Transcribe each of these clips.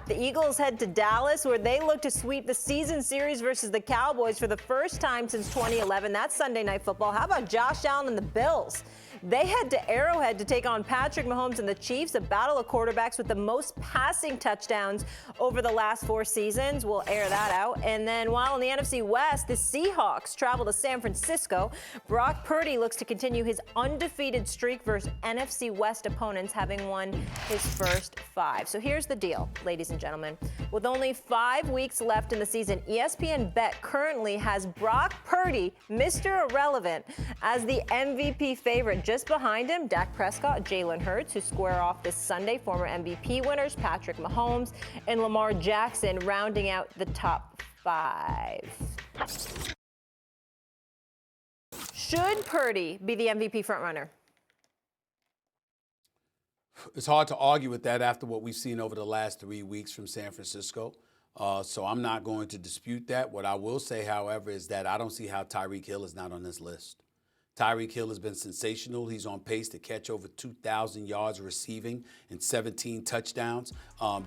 The Eagles head to Dallas, where they look to sweep the season series versus the Cowboys for the first time since 2011. That's Sunday Night Football. How about Josh Allen and the Bills? They head to Arrowhead to take on Patrick Mahomes and the Chiefs, a battle of quarterbacks with the most passing touchdowns over the last 4 seasons. We'll air that out. And then while in the NFC West, the Seahawks travel to San Francisco. Brock Purdy looks to continue his undefeated streak versus NFC West opponents, having won his first 5. So here's the deal, ladies and gentlemen. With only 5 weeks left in the season, ESPN Bet currently has Brock Purdy, Mr. Irrelevant, as the MVP favorite. Just behind him, Dak Prescott, Jalen Hurts, who square off this Sunday, former MVP winners Patrick Mahomes and Lamar Jackson rounding out the top 5. Should Purdy be the MVP frontrunner? It's hard to argue with that after what we've seen over the last 3 weeks from San Francisco. So I'm not going to dispute that. What I will say, however, is that I don't see how Tyreek Hill is not on this list. Tyreek Hill has been sensational. He's on pace to catch over 2,000 yards receiving and 17 touchdowns.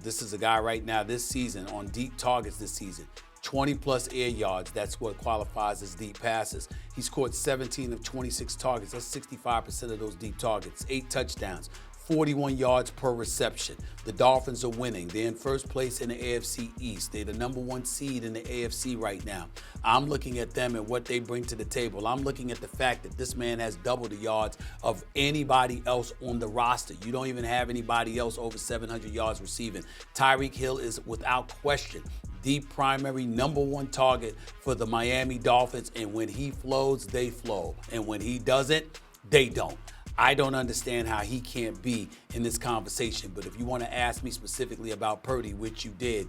This is a guy right now this season on deep targets this season. 20-plus air yards, that's what qualifies as deep passes. He's caught 17 of 26 targets. That's 65% of those deep targets. 8 touchdowns. 41 yards per reception. The Dolphins are winning. They're in first place in the AFC East. They're the #1 seed in the AFC right now. I'm looking at them and what they bring to the table. I'm looking at the fact that this man has double the yards of anybody else on the roster. You don't even have anybody else over 700 yards receiving. Tyreek Hill is without question the primary #1 target for the Miami Dolphins. And when he flows, they flow. And when he doesn't, they don't. I don't understand how he can't be in this conversation. But if you want to ask me specifically about Purdy, which you did,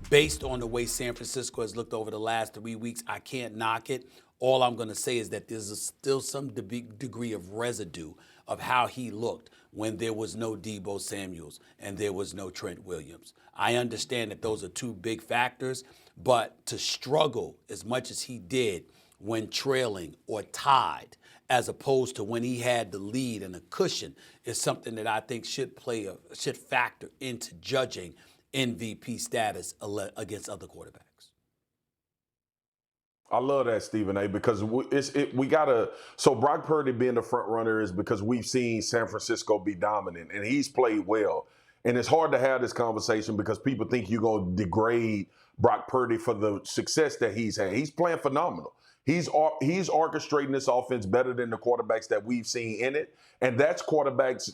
based on the way San Francisco has looked over the last 3 weeks, I can't knock it. All I'm going to say is that there's still some degree of residue of how he looked when there was no Deebo Samuels and there was no Trent Williams. I understand that those are 2 big factors, but to struggle as much as he did when trailing or tied, as opposed to when he had the lead and a cushion, is something that I think should factor into judging MVP status against other quarterbacks. I love that, Stephen A., because we gotta. So Brock Purdy being the front runner is because we've seen San Francisco be dominant, and he's played well. And it's hard to have this conversation because people think you're gonna degrade Brock Purdy for the success that he's had. He's playing phenomenal. He's orchestrating this offense better than the quarterbacks that we've seen in it. And that's quarterbacks,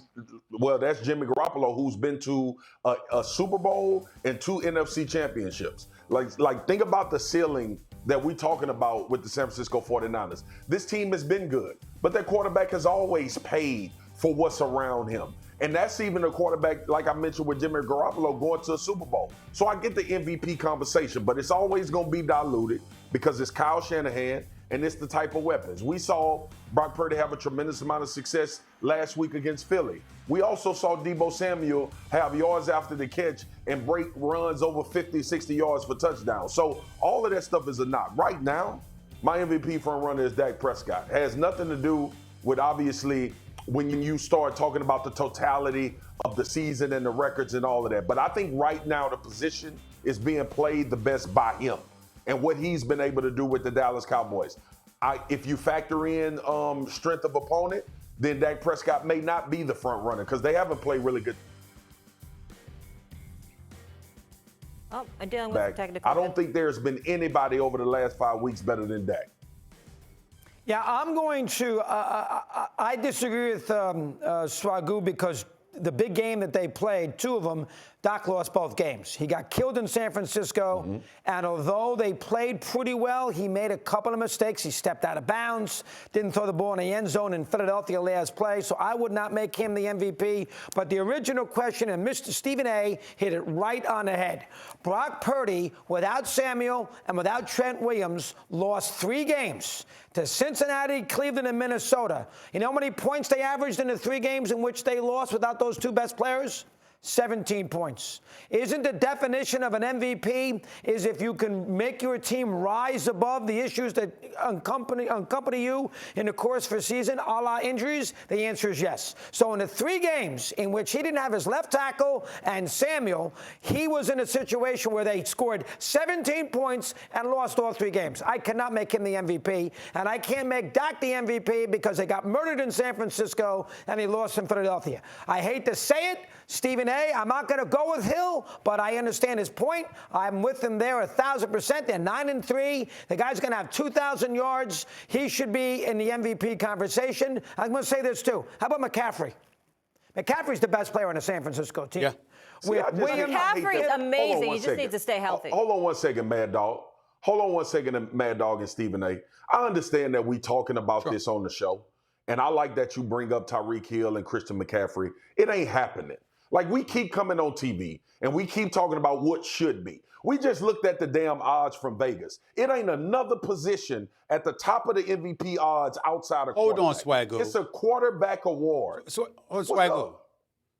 well, that's Jimmy Garoppolo, who's been to a Super Bowl and 2 NFC championships. Like think about the ceiling that we're talking about with the San Francisco 49ers. This team has been good, but their quarterback has always paid for what's around him. And that's even a quarterback, like I mentioned with Jimmy Garoppolo, going to a Super Bowl. So I get the MVP conversation, but it's always going to be diluted because it's Kyle Shanahan and it's the type of weapons. We saw Brock Purdy have a tremendous amount of success last week against Philly. We also saw Deebo Samuel have yards after the catch and break runs over 50, 60 yards for touchdowns. So all of that stuff is a knock. Right now, my MVP front runner is Dak Prescott. It has nothing to do with, obviously, when you start talking about the totality of the season and the records and all of that. But I think right now the position is being played the best by him and what he's been able to do with the Dallas Cowboys. If you factor in strength of opponent, then Dak Prescott may not be the front runner because they haven't played really good. Oh, I'm dealing with technical. I don't think there's been anybody over the last 5 weeks better than Dak. Yeah, I'm going to. I disagree with Swagu because the big game that they played, 2 of them, Dak lost both games. He got killed in San Francisco, and although they played pretty well, he made a couple of mistakes. He stepped out of bounds, didn't throw the ball in the end zone in Philadelphia last play, so I would not make him the MVP. But the original question, and Mr. Stephen A. hit it right on the head. Brock Purdy, without Samuel and without Trent Williams, lost 3 games to Cincinnati, Cleveland, and Minnesota. You know how many points they averaged in the 3 games in which they lost without those 2 best players? 17 points. Isn't the definition of an MVP is if you can make your team rise above the issues that accompany you in the course of a season, a la injuries? The answer is yes. So in the 3 games in which he didn't have his left tackle and Samuel, he was in a situation where they scored 17 points and lost all 3 games. I cannot make him the MVP, and I can't make Dak the MVP because they got murdered in San Francisco and he lost in Philadelphia. I hate to say it, Stephen A., I'm not going to go with Hill, but I understand his point. I'm with him there 1,000%. They're 9-3. The guy's going to have 2,000 yards. He should be in the MVP conversation. I'm going to say this, too. How about McCaffrey? McCaffrey's the best player on the San Francisco team. Yeah. McCaffrey's amazing. He just needs to stay healthy. Hold on one second, Mad Dog. Hold on one second, Mad Dog and Stephen A. I understand that we talking about this on the show, and I like that you bring up Tyreek Hill and Christian McCaffrey. It ain't happening. Like, we keep coming on TV, and we keep talking about what should be. We just looked at the damn odds from Vegas. It ain't another position at the top of the MVP odds outside of Hold on, quarterback. Swagu. It's a quarterback award. Swagu.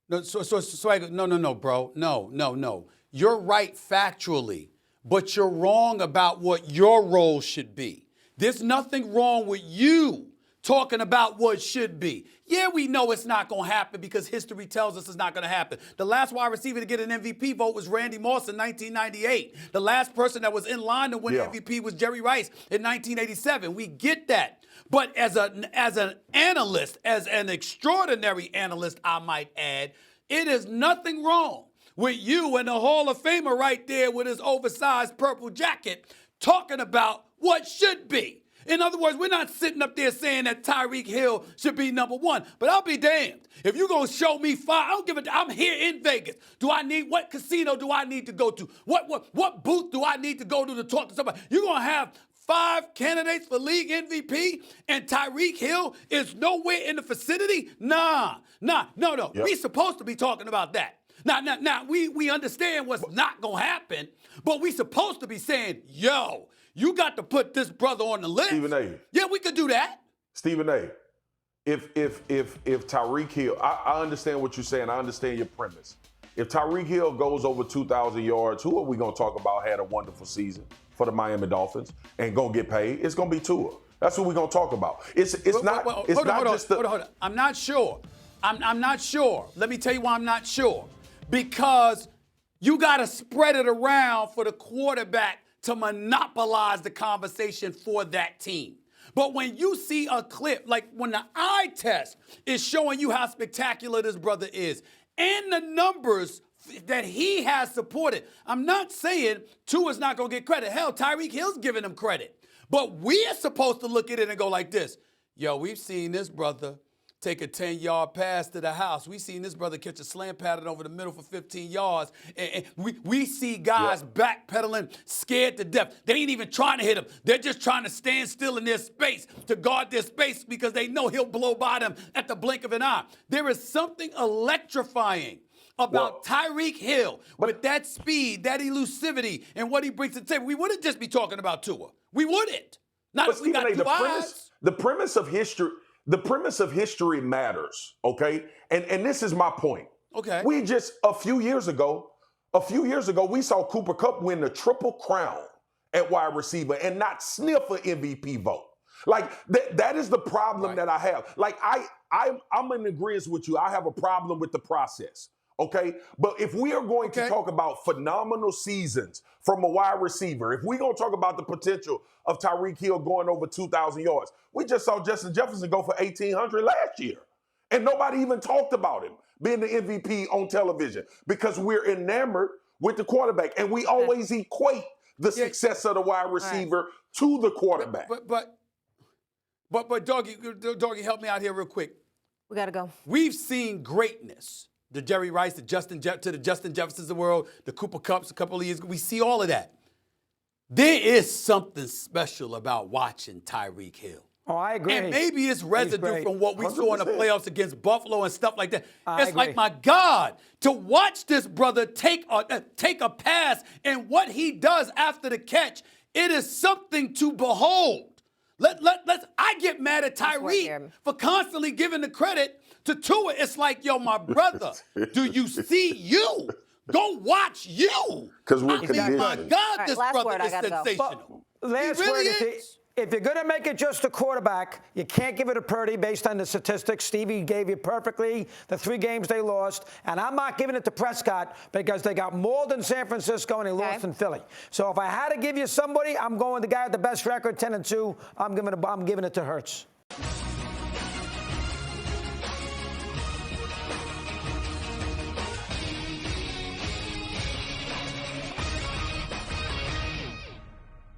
No, Swagu. No, bro. No. You're right factually, but you're wrong about what your role should be. There's nothing wrong with you talking about what should be. Yeah, we know it's not going to happen because history tells us it's not going to happen. The last wide receiver to get an MVP vote was Randy Moss in 1998. The last person that was in line to win MVP was Jerry Rice in 1987. We get that. But as an analyst, as an extraordinary analyst, I might add, it is nothing wrong with you and the Hall of Famer right there with his oversized purple jacket talking about what should be. In other words, we're not sitting up there saying that Tyreek Hill should be number 1, but I'll be damned. If you're going to show me 5, I don't give a, I'm here in Vegas. What casino do I need to go to? What booth do I need to go to talk to somebody? You're going to have 5 candidates for league MVP and Tyreek Hill is nowhere in the vicinity? No. Yep. We're supposed to be talking about that. Now, we understand what's not going to happen, but we're supposed to be saying, yo, you got to put this brother on the list. Stephen A. Yeah, we could do that. Stephen A. If Tyreek Hill, I understand what you're saying. I understand your premise. If Tyreek Hill goes over 2,000 yards, who are we going to talk about had a wonderful season for the Miami Dolphins and going to get paid? It's going to be Tua. That's what we're going to talk about. Hold on. I'm not sure. I'm not sure. Let me tell you why I'm not sure. Because you got to spread it around for the quarterback to monopolize the conversation for that team. But when you see a clip, like when the eye test is showing you how spectacular this brother is, and the numbers that he has supported, I'm not saying Tua's not going to get credit. Hell, Tyreek Hill's giving him credit. But we're supposed to look at it and go like this. Yo, we've seen this brother take a 10-yard pass to the house. We seen this brother catch a slant pattern over the middle for 15 yards. And we see guys backpedaling, scared to death. They ain't even trying to hit him. They're just trying to stand still in their space to guard their space because they know he'll blow by them at the blink of an eye. There is something electrifying about Tyreek Hill with that speed, that elusivity, and what he brings to the table. We wouldn't just be talking about Tua. We wouldn't. Not if we got two eyes. The premise of history. The premise of history matters, okay? And this is my point. Okay. We just, a few years ago, we saw Cooper Kupp win the Triple Crown at wide receiver and not sniff an MVP vote. Like, that is the problem that I have. Like, I'm in agreement with you. I have a problem with the process, okay? But if we are going to talk about phenomenal seasons from a wide receiver, if we're going to talk about the potential of Tyreek Hill going over 2,000 yards, we just saw Justin Jefferson go for 1,800 last year. And nobody even talked about him being the MVP on television because we're enamored with the quarterback. And we always equate the success of the wide receiver to the quarterback. But Doggy, help me out here real quick. We got to go. We've seen greatness. The Jerry Rice, the Justin Jeffersons of the world, the Cooper Kupps a couple of years ago. We see all of that. There is something special about watching Tyreek Hill. Oh, I agree. And maybe it's residue from what we saw in the playoffs against Buffalo and stuff like that. I agree. Like, my God, to watch this brother take a pass and what he does after the catch, it is something to behold. I get mad at That's what Tyreek for constantly giving the credit to Tua. It's like, yo, my brother, do you see you? Go watch you. Because we're I mean, conditioned. my God, right, this last brother word, I is gotta go. sensational. Last He really word, is. if you're going to make it just a quarterback, you can't give it to Purdy based on the statistics. Stevie gave you perfectly the 3 games they lost. And I'm not giving it to Prescott because they got mauled in San Francisco and they lost in Philly. So if I had to give you somebody, I'm going the guy with the best record, 10-2. I'm giving it to Hurts.